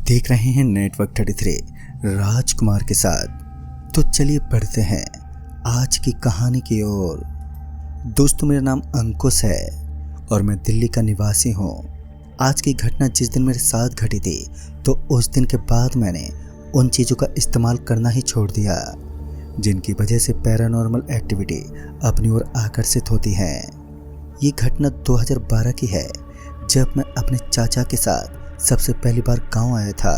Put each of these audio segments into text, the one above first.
देख रहे हैं नेटवर्क 33 राजकुमार के साथ। तो चलिए बढ़ते हैं आज की कहानी की ओर। दोस्तों, मेरा नाम अंकुश है और मैं दिल्ली का निवासी हूँ। आज की घटना जिस दिन मेरे साथ घटी थी, तो उस दिन के बाद मैंने उन चीज़ों का इस्तेमाल करना ही छोड़ दिया जिनकी वजह से पैरानॉर्मल एक्टिविटी अपनी ओर आकर्षित होती है। ये घटना 2012 की है, जब मैं अपने चाचा के साथ सबसे पहली बार गांव आया था।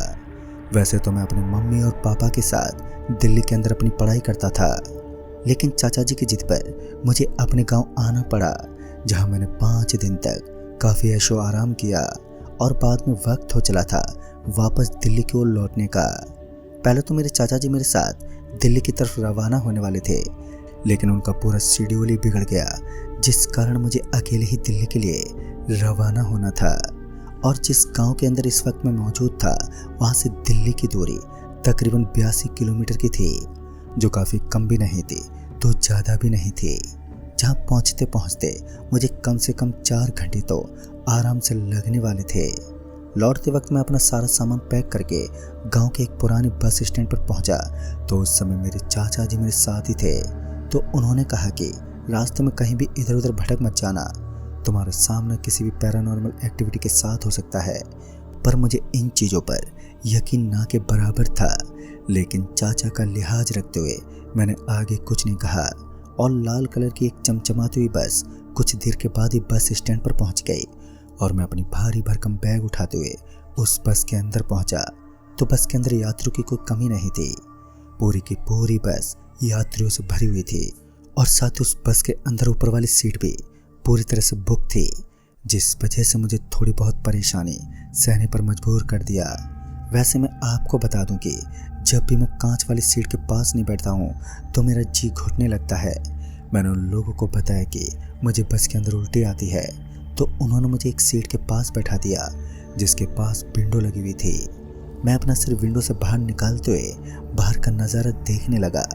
वैसे तो मैं अपने मम्मी और पापा के साथ दिल्ली के अंदर अपनी पढ़ाई करता था, लेकिन चाचा जी की जिद पर मुझे अपने गांव आना पड़ा, जहां मैंने 5 दिन तक काफ़ी ऐशो आराम किया और बाद में वक्त हो चला था वापस दिल्ली की ओर लौटने का। पहले तो मेरे चाचा जी मेरे साथ दिल्ली की तरफ रवाना होने वाले थे, लेकिन उनका पूरा शेड्यूल ही बिगड़ गया, जिस कारण मुझे अकेले ही दिल्ली के लिए रवाना होना था। और जिस गांव के अंदर इस वक्त मैं मौजूद था, वहां से दिल्ली की दूरी तकरीबन 82 किलोमीटर की थी, जो काफ़ी कम भी नहीं थी तो ज़्यादा भी नहीं थी। जहां पहुंचते पहुंचते मुझे कम से कम 4 घंटे तो आराम से लगने वाले थे। लौटते वक्त मैं अपना सारा सामान पैक करके गांव के एक पुराने बस स्टैंड पर पहुंचा, तो उस समय मेरे चाचा जी मेरे साथ ही थे। तो उन्होंने कहा कि रास्ते में कहीं भी इधर उधर भटक मत जाना, तुम्हारा सामना किसी भी पैरानॉर्मल एक्टिविटी के साथ हो सकता है। पर मुझे इन चीज़ों पर यकीन ना के बराबर था, लेकिन चाचा का लिहाज रखते हुए मैंने आगे कुछ नहीं कहा और लाल कलर की एक चमचमाती हुई बस कुछ देर के बाद ही बस स्टैंड पर पहुंच गई और मैं अपनी भारी भरकम बैग उठाते हुए उस बस के अंदर पहुंचा। तो बस के अंदर यात्रियों की कोई कमी नहीं थी, पूरी की पूरी बस यात्रियों से भरी हुई थी और साथ ही उस बस के अंदर ऊपर वाली सीट भी पूरी तरह से बुक थी, जिस वजह से मुझे थोड़ी बहुत परेशानी सहने पर मजबूर कर दिया। वैसे मैं आपको बता दूं कि जब भी मैं कांच वाली सीट के पास नहीं बैठता हूं, तो मेरा जी घुटने लगता है। मैंने उन लोगों को बताया कि मुझे बस के अंदर उल्टी आती है, तो उन्होंने मुझे एक सीट के पास बैठा दिया, जिसके पास विंडो लगी हुई थी। मैं अपना सिर विंडो से बाहर निकालते हुए बाहर का नज़ारा देखने लगा।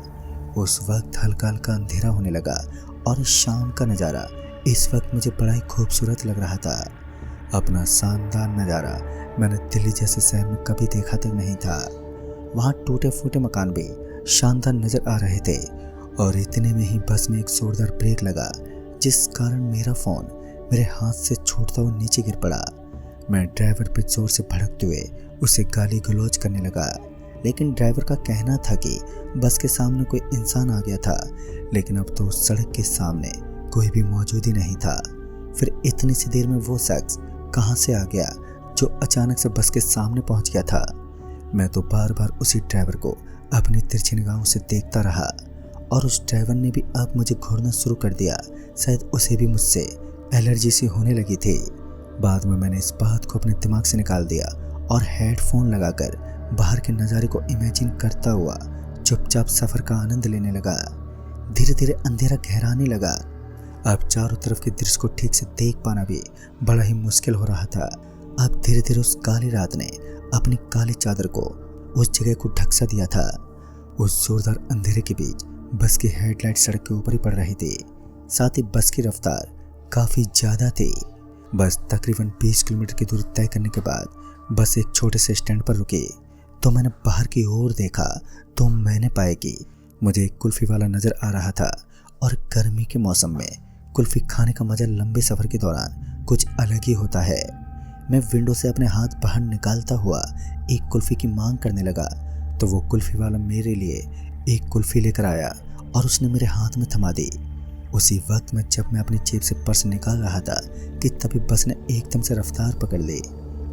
उस वक्त हल्का हल्का अंधेरा होने लगा और शाम का नज़ारा इस वक्त मुझे बड़ा ही खूबसूरत लग रहा था। अपना शानदार नज़ारा मैंने दिल्ली जैसे शहर में कभी देखा तक नहीं था। वहाँ टूटे फूटे मकान भी शानदार नज़र आ रहे थे और इतने में ही बस में एक जोरदार ब्रेक लगा, जिस कारण मेरा फ़ोन मेरे हाथ से छूटता हुआ नीचे गिर पड़ा। मैं ड्राइवर पर जोर से भड़कते हुए उसे गाली गलौज करने लगा, लेकिन ड्राइवर का कहना था कि बस के सामने कोई इंसान आ गया था, लेकिन अब तो उस सड़क के सामने कोई भी मौजूद ही नहीं था। फिर इतनी सी देर में वो शख्स कहाँ से आ गया जो अचानक से बस के सामने पहुंच गया था। मैं तो बार बार उसी ड्राइवर को अपनी तिरछी निगाहों से देखता रहा और उस ड्राइवर ने भी अब मुझे घूरना शुरू कर दिया। शायद उसे भी मुझसे एलर्जी सी होने लगी थी। बाद में मैंने इस बात को अपने दिमाग से निकाल दिया और हेडफोन लगाकर बाहर के नज़ारे को इमेजिन करता हुआ चुपचाप सफ़र का आनंद लेने लगा। धीरे धीरे अंधेरा गहराने लगा। अब चारों तरफ के दृश्य को ठीक से देख पाना भी बड़ा ही मुश्किल हो रहा था। अब धीरे धीरे उस काली रात ने अपनी काली चादर को उस जगह को ढक सा दिया था। उस जोरदार अंधेरे के बीच बस की हेडलाइट सड़क के ऊपर ही पड़ रही थी। साथ ही बस की रफ्तार काफ़ी ज़्यादा थी। बस तकरीबन 20 किलोमीटर की दूरी तय करने के बाद बस एक छोटे से स्टैंड पर रुकी। तो मैंने बाहर की ओर देखा तो मैंने पाया कि मुझे एक कुल्फ़ी वाला नज़र आ रहा था और गर्मी के मौसम में कुल्फ़ी खाने का मज़ा लंबे सफ़र के दौरान कुछ अलग ही होता है। मैं विंडो से अपने हाथ बाहर निकालता हुआ एक कुल्फ़ी की मांग करने लगा, तो वो कुल्फ़ी वाला मेरे लिए एक कुल्फ़ी लेकर आया और उसने मेरे हाथ में थमा दी। उसी वक्त में जब मैं अपनी जेब से पर्स निकाल रहा था कि तभी बस ने एकदम से रफ्तार पकड़ ली।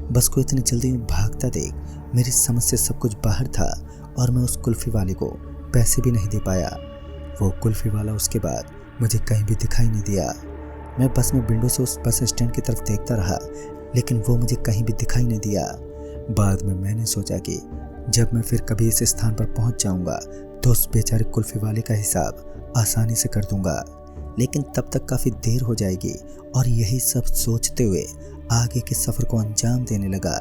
बस को इतनी जल्दी में भागता देख मेरी समझ से सब कुछ बाहर था और मैं उस कुल्फ़ी वाले को पैसे भी नहीं दे पाया। वो कुल्फ़ी वाला उसके बाद मुझे कहीं भी दिखाई नहीं दिया। मैं बस में विंडो से उस बस स्टैंड की तरफ देखता रहा, लेकिन वो मुझे कहीं भी दिखाई नहीं दिया। बाद में मैंने सोचा कि जब मैं फिर कभी इस स्थान पर पहुंच जाऊंगा तो उस बेचारे कुल्फ़ी वाले का हिसाब आसानी से कर दूंगा, लेकिन तब तक काफ़ी देर हो जाएगी। और यही सब सोचते हुए आगे के सफ़र को अंजाम देने लगा।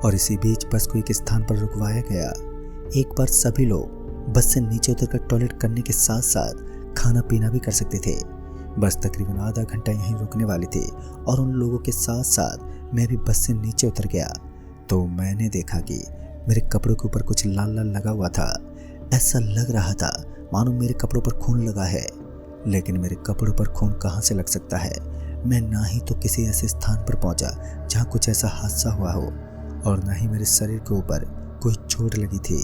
और इसी बीच बस को एक स्थान पर रुकवाया गया। एक बार सभी लोग बस से नीचे उतरकर टॉयलेट करने के साथ साथ खाना पीना भी कर सकते थे। बस तकरीबन आधा घंटा यहीं रुकने वाली थी और उन लोगों के साथ साथ मैं भी बस से नीचे उतर गया। तो मैंने देखा कि मेरे कपड़ों के ऊपर कुछ लाल लाल लगा हुआ था। ऐसा लग रहा था मानो मेरे कपड़ों पर खून लगा है, लेकिन मेरे कपड़ों पर खून कहाँ से लग सकता है। मैं ना ही तो किसी ऐसे स्थान पर पहुंचा जहाँ कुछ ऐसा हादसा हुआ हो, और ना ही मेरे शरीर के ऊपर कोई चोट लगी थी।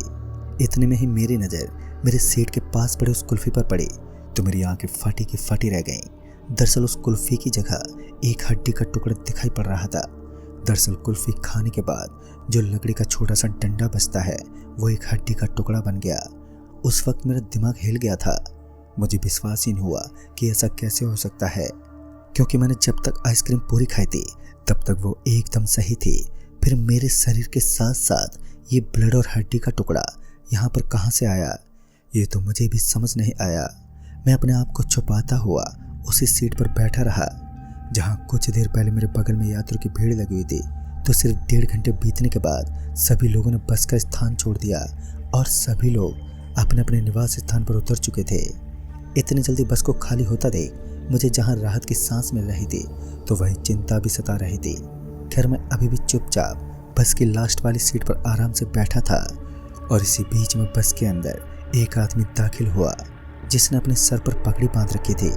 इतने में ही मेरी नज़र मेरे सीट के पास पड़े उस कुल्फी पर पड़ी तो मेरी आंखें फटी की फटी रह गईं। दरअसल उस कुल्फी की जगह एक हड्डी का टुकड़ा दिखाई पड़ रहा था। दरअसल कुल्फी खाने के बाद जो लकड़ी का छोटा सा डंडा बचता है वो एक हड्डी का टुकड़ा बन गया। उस वक्त मेरा दिमाग हिल गया था। मुझे विश्वास ही नहीं हुआ कि ऐसा कैसे हो सकता है, क्योंकि मैंने जब तक आइसक्रीम पूरी खाई थी तब तक वो एकदम सही थी। फिर मेरे शरीर के साथ साथ ये ब्लड और हड्डी का टुकड़ा यहाँ पर कहाँ से आया, ये तो मुझे भी समझ नहीं आया। मैं अपने आप को छुपाता हुआ उसी सीट पर बैठा रहा जहाँ कुछ देर पहले मेरे बगल में यात्रियों की भीड़ लगी हुई थी। तो सिर्फ 1.5 घंटे बीतने के बाद सभी लोगों ने बस का स्थान छोड़ दिया और सभी लोग अपने अपने निवास स्थान पर उतर चुके थे। इतनी जल्दी बस को खाली होता देख मुझे जहाँ राहत की सांस मिल रही थी तो वही चिंता भी सता रही थी। खैर मैं अभी भी चुपचाप बस की लास्ट वाली सीट पर आराम से बैठा था, और इसी बीच में बस के अंदर एक आदमी दाखिल हुआ जिसने अपने सर पर पगड़ी बांध रखी थी।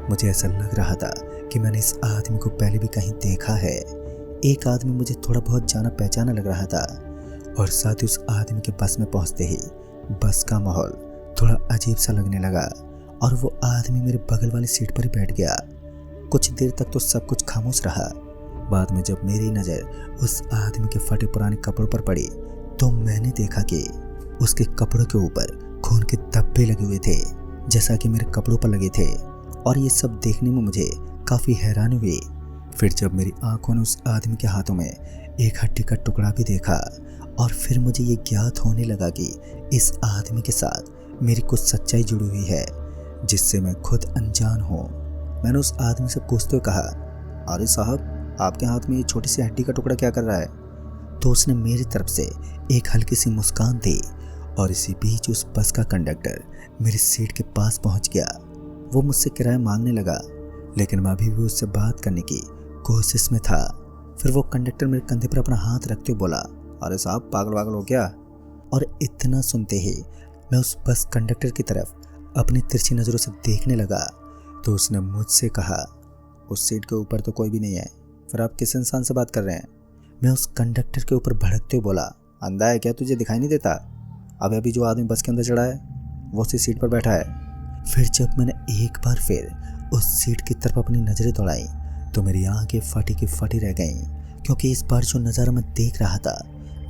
मुझे ऐसा लग रहा था कि मैंने इस आदमी को पहले भी कहीं देखा है। एक आदमी मुझे थोड़ा बहुत जाना पहचाना लग रहा था, और साथ ही उस आदमी के बस में पहुंचते ही बस का माहौल थोड़ा अजीब सा लगने लगा और वो आदमी मेरे बगल वाली सीट पर ही बैठ गया। कुछ देर तक तो सब कुछ खामोश रहा। बाद में जब मेरी नज़र उस आदमी के फटे पुराने कपड़ों पर पड़ी तो मैंने देखा कि उसके कपड़ों के ऊपर खून के धब्बे लगे हुए थे जैसा कि मेरे कपड़ों पर लगे थे, और ये सब देखने में मुझे काफ़ी हैरानी हुई। फिर जब मेरी आंखों ने उस आदमी के हाथों में एक हड्डी का टुकड़ा भी देखा, और फिर मुझे ये ज्ञात होने लगा कि इस आदमी के साथ मेरी कुछ सच्चाई जुड़ी हुई है जिससे मैं खुद अनजान हूँ। मैंने उस आदमी से पूछते हुए कहा, अरे साहब, आपके हाथ में ये छोटी सी हड्डी का टुकड़ा क्या कर रहा है? तो उसने मेरी तरफ से एक हल्की सी मुस्कान दी, और इसी बीच उस बस का कंडक्टर मेरी सीट के पास पहुंच गया। वो मुझसे किराया मांगने लगा, लेकिन मैं अभी भी उससे बात करने की कोशिश में था। फिर वो कंडक्टर मेरे कंधे पर अपना हाथ रखते हुए बोला, अरे साहब, पागल वागल हो क्या? और इतना सुनते ही मैं उस बस कंडक्टर की तरफ अपनी तिरछी नज़रों से देखने लगा तो उसने मुझसे कहा, उस सीट के ऊपर तो कोई भी नहीं है, फिर आप किस इंसान से बात कर रहे हैं? मैं उस कंडक्टर के ऊपर भड़कते हुए बोला, अंधा है क्या, तुझे दिखाई नहीं देता? अभी जो आदमी बस के अंदर चढ़ा है वो उसी सीट पर बैठा है। फिर जब मैंने एक बार फिर उस सीट की तरफ अपनी नज़रें दौड़ाई तो मेरी आंखें फटी की फटी रह गईं, क्योंकि इस बार जो नज़ारा मैं देख रहा था,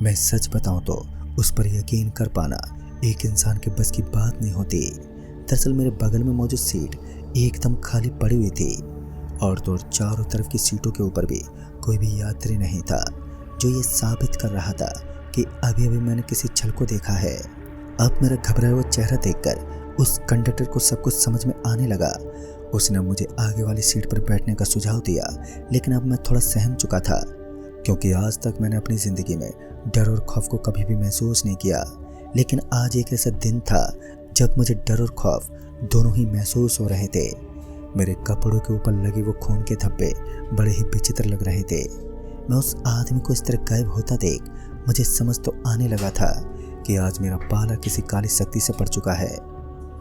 मैं सच बताऊं तो उस पर यकीन कर पाना एक इंसान के बस की बात नहीं होती। दरअसल मेरे बगल में मौजूद सीट एकदम खाली पड़ी हुई थी, और तो चारों तरफ की सीटों के ऊपर भी कोई भी यात्री नहीं था, जो ये साबित कर रहा था कि अभी अभी मैंने किसी छल को देखा है। अब मेरा घबराया हुआ चेहरा देखकर उस कंडक्टर को सब कुछ समझ में आने लगा। उसने मुझे आगे वाली सीट पर बैठने का सुझाव दिया, लेकिन अब मैं थोड़ा सहम चुका था, क्योंकि आज तक मैंने अपनी ज़िंदगी में डर और खौफ को कभी भी महसूस नहीं किया। लेकिन आज एक ऐसा दिन था जब मुझे डर और खौफ दोनों ही महसूस हो रहे थे। मेरे कपड़ों के ऊपर लगे वो खून के धब्बे बड़े ही विचित्र लग रहे थे। मैं उस आदमी को इस तरह गायब होता देख मुझे समझ तो आने लगा था कि आज मेरा पाला किसी काली शक्ति से पड़ चुका है।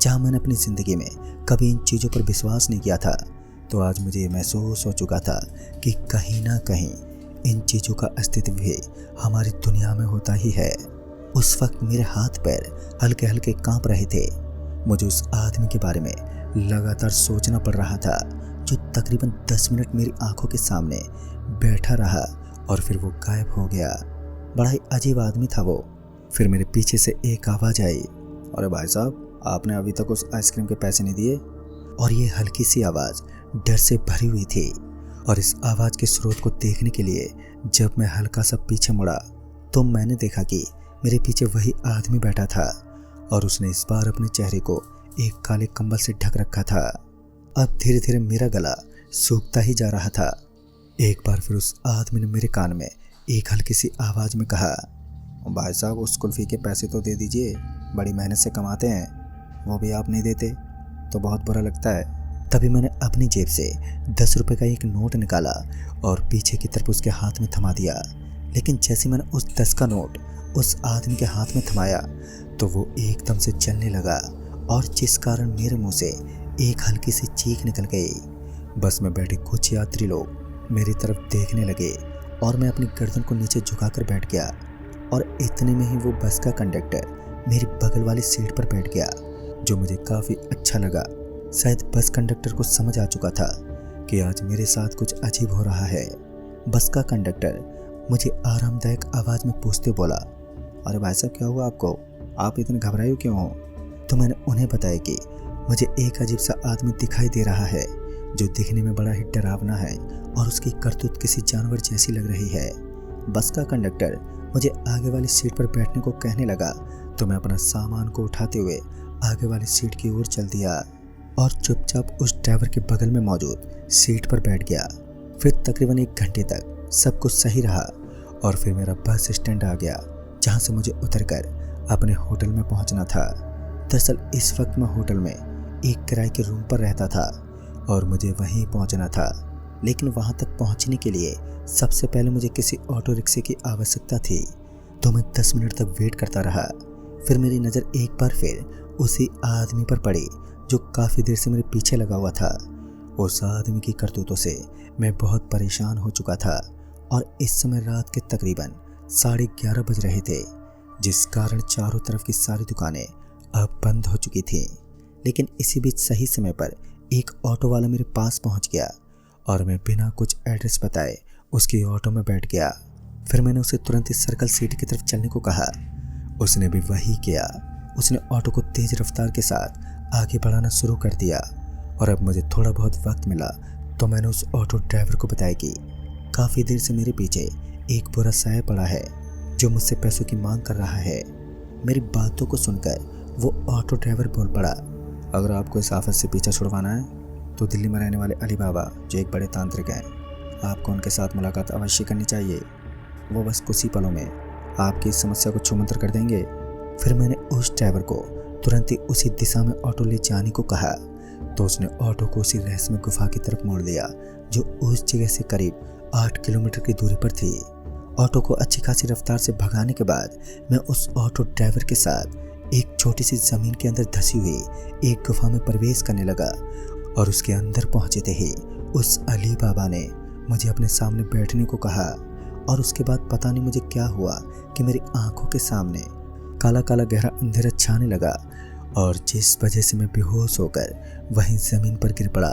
जहाँ मैंने अपनी ज़िंदगी में कभी इन चीज़ों पर विश्वास नहीं किया था, तो आज मुझे ये महसूस हो चुका था कि कहीं ना कहीं इन चीज़ों का अस्तित्व भी हमारी दुनिया में होता ही है। उस वक्त मेरे हाथ पैर हल्के हल्के कांप रहे थे। मुझे उस आदमी के बारे में लगातार सोचना पड़ रहा था, जो तकरीबन 10 मिनट मेरी आंखों के सामने बैठा रहा और फिर वो गायब हो गया। बड़ा ही अजीब आदमी था वो। फिर मेरे पीछे से एक आवाज़ आई, अरे भाई साहब, आपने अभी तक उस आइसक्रीम के पैसे नहीं दिए? और ये हल्की सी आवाज़ डर से भरी हुई थी, और इस आवाज़ के स्रोत को देखने के लिए जब मैं हल्का सा पीछे मुड़ा तो मैंने देखा कि मेरे पीछे वही आदमी बैठा था, और उसने इस बार अपने चेहरे को एक काले कंबल से ढक रखा था। अब धीरे धीरे मेरा गला सूखता ही जा रहा था। एक बार फिर उस आदमी ने मेरे कान में एक हल्की सी आवाज़ में कहा, भाई साहब, उस कुल्फ़ी के पैसे तो दे दीजिए, बड़ी मेहनत से कमाते हैं, वो भी आप नहीं देते तो बहुत बुरा लगता है। तभी मैंने अपनी जेब से 10 रुपये का एक नोट निकाला और पीछे की तरफ उसके हाथ में थमा दिया। लेकिन जैसे मैंने उस 10 का नोट उस आदमी के हाथ में थमाया तो वो एकदम से जलने लगा और जिस कारण मेरे मुंह से एक हल्की सी चीख निकल गई। बस में बैठे कुछ यात्री लोग मेरी तरफ देखने लगे और मैं अपनी गर्दन को नीचे झुकाकर बैठ गया और इतने में ही वो बस का कंडक्टर मेरी बगल वाली सीट पर बैठ गया, जो मुझे काफ़ी अच्छा लगा। शायद बस कंडक्टर को समझ आ चुका था कि आज मेरे साथ कुछ अजीब हो रहा है। बस का कंडक्टर मुझे आरामदायक आवाज़ में पूछते बोला, अरे भाई साहब क्या हुआ आपको, आप इतने घबराए क्यों हो? तो मैंने उन्हें बताया कि मुझे एक अजीब सा आदमी दिखाई दे रहा है जो दिखने में बड़ा ही डरावना है और उसकी करतूत किसी जानवर जैसी लग रही है। बस का कंडक्टर मुझे आगे वाली सीट पर बैठने को कहने लगा तो मैं अपना सामान को उठाते हुए आगे वाली सीट की ओर चल दिया और चुपचाप उस ड्राइवर के बगल में मौजूद सीट पर बैठ गया। फिर तकरीबन 1 घंटे तक सब कुछ सही रहा और फिर मेरा बस स्टैंड आ गया जहाँ से मुझे उतरकर अपने होटल में पहुँचना था। दरअसल इस वक्त मैं होटल में एक किराए के रूम पर रहता था और मुझे वहीं पहुँचना था, लेकिन वहाँ तक पहुँचने के लिए सबसे पहले मुझे किसी ऑटो रिक्शे की आवश्यकता थी। तो मैं 10 मिनट तक वेट करता रहा। फिर मेरी नज़र एक बार फिर उसी आदमी पर पड़ी जो काफ़ी देर से मेरे पीछे लगा हुआ था। उस आदमी की करतूतों से मैं बहुत परेशान हो चुका था और इस समय रात के तकरीबन 11:30 बज रहे थे, जिस कारण चारों तरफ की सारी दुकानें अब बंद हो चुकी थीं। लेकिन इसी बीच सही समय पर एक ऑटो वाला मेरे पास पहुंच गया और मैं बिना कुछ एड्रेस बताए उसकी ऑटो में बैठ गया। फिर मैंने उसे तुरंत ही सर्कल सिटी की तरफ चलने को कहा। उसने भी वही किया। उसने ऑटो को तेज रफ्तार के साथ आगे बढ़ाना शुरू कर दिया और अब मुझे थोड़ा बहुत वक्त मिला तो मैंने उस ऑटो ड्राइवर को बताया कि काफ़ी देर से मेरे पीछे एक बुरा साया पड़ा है जो मुझसे पैसों की मांग कर रहा है। मेरी बातों को सुनकर वो ऑटो ड्राइवर बोल पड़ा, अगर आपको इस आफत से पीछा छुड़वाना है तो दिल्ली में रहने वाले अली बाबा जो एक बड़े तांत्रिक हैं, आपको उनके साथ मुलाकात अवश्य करनी चाहिए। वो बस कुछ ही पलों में आपकी इस समस्या को छूमंतर कर देंगे। फिर मैंने उस ड्राइवर को तुरंत ही उसी दिशा में ऑटो ले जाने को कहा तो उसने ऑटो को उसी रहस्यमय गुफा की तरफ मोड़ लिया जो उस जगह से करीब 8 किलोमीटर की दूरी पर थी। ऑटो को अच्छी खासी रफ्तार से भगाने के बाद मैं उस ऑटो ड्राइवर के साथ एक छोटी सी जमीन के अंदर धसी हुई एक गुफा में प्रवेश करने लगा और उसके अंदर पहुंचते ही उस अली बाबा ने मुझे अपने सामने बैठने को कहा और उसके बाद पता नहीं मुझे क्या हुआ कि मेरी आंखों के सामने काला काला गहरा अंधेरा छाने लगा और जिस वजह से मैं बेहोश होकर वहीं ज़मीन पर गिर पड़ा।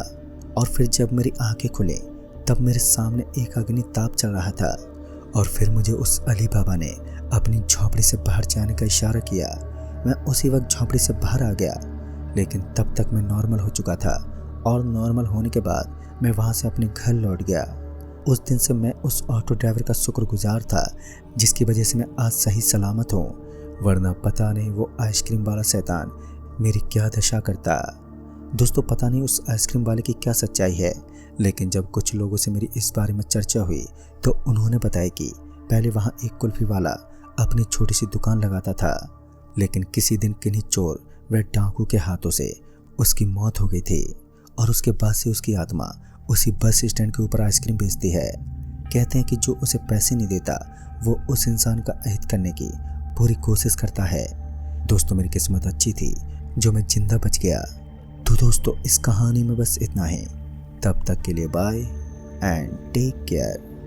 और फिर जब मेरी आंखें खुली तब मेरे सामने एक अग्नि ताप चल रहा था और फिर मुझे उस अली बाबा ने अपनी झोपड़ी से बाहर जाने का इशारा किया। मैं उसी वक्त झोपड़ी से बाहर आ गया, लेकिन तब तक मैं नॉर्मल हो चुका था और नॉर्मल होने के बाद मैं वहाँ से अपने घर लौट गया। उस दिन से मैं उस ऑटो ड्राइवर का शुक्रगुजार था जिसकी वजह से मैं आज सही सलामत हूँ, वरना पता नहीं वो आइसक्रीम वाला शैतान मेरी क्या दशा करता। दोस्तों पता नहीं उस आइसक्रीम वाले की क्या सच्चाई है, लेकिन जब कुछ लोगों से मेरी इस बारे में चर्चा हुई तो उन्होंने बताया कि पहले वहाँ एक कुल्फी वाला अपनी छोटी सी दुकान लगाता था, लेकिन किसी दिन किन्हीं चोर व डाकू के हाथों से उसकी मौत हो गई थी और उसके बाद से उसकी आत्मा उसी बस स्टैंड के ऊपर आइसक्रीम बेचती है। कहते हैं कि जो उसे पैसे नहीं देता वो उस इंसान का अहित करने की पूरी कोशिश करता है। दोस्तों मेरी किस्मत अच्छी थी जो मैं जिंदा बच गया। तो दोस्तों इस कहानी में बस इतना ही। तब तक के लिए बाय एंड टेक केयर।